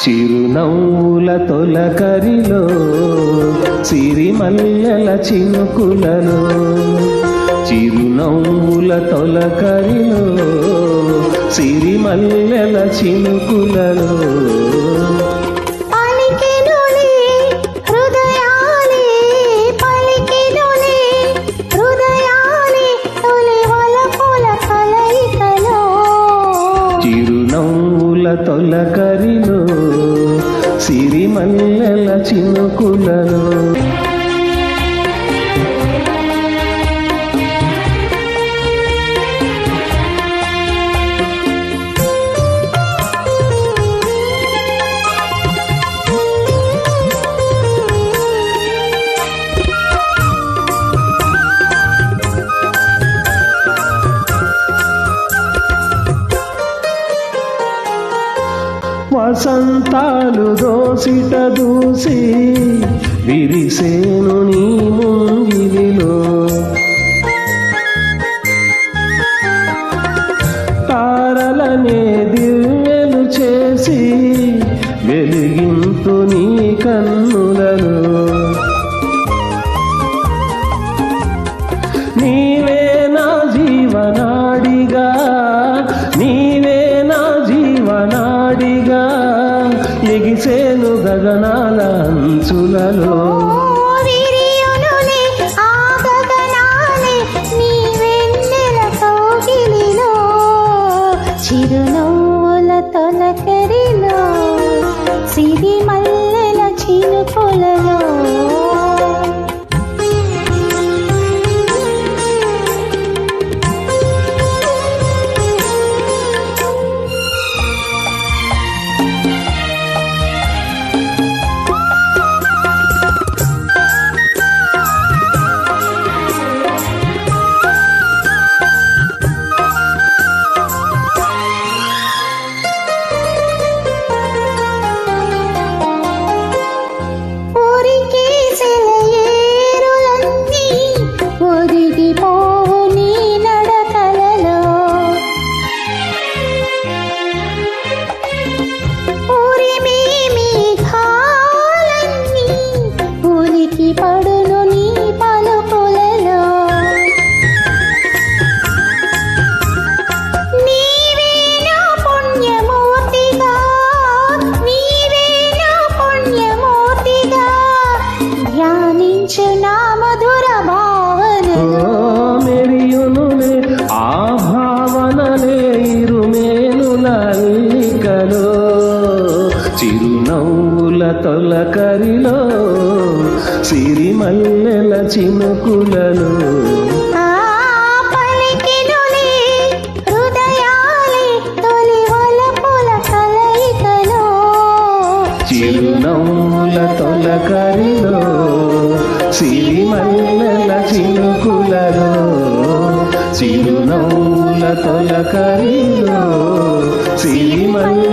చిరునవ్వుల తొలకరిలో సిరిమల్లెల చినుకులలో చిరునవ్వుల తొలకరిలో సిరిమల్లెల చినుకులలో చిరునవ్వుల తొలకరిలో సిరిమల్లెల చినుకులలో వసంతాలు దోసిట దూసి విరిసేను నీ ముంగిలిలో తారలనే దివ్యలు చేసి వెలిగింతు నీ కన్నులలో నీవే నా జీవనాడిగా నీవే నా జీవనాడిగా ఎగిసేను గగనాల అంచులలో చిరునవ్వుల తొలకరిలో సిరిమల్లెల చినుకులలో పడును నీ పలుకులలో నీవే నా పుణ్యమూర్తిగా నీవే నా పుణ్యమూర్తిగా ధ్యానించు నా మధుర భావనలో మెరియునులే ఆ భావనలే ఇరుమేనుల అల్లికలో చిరునవ్వుల తొలకరిలో సిరిమల్లెల చినుకులలో చిరునవ్వుల తొలకరిలో సిరిమల్లెల చినుకులలో చిరునవ్వుల తొలకరిలో సిరిమల్లెల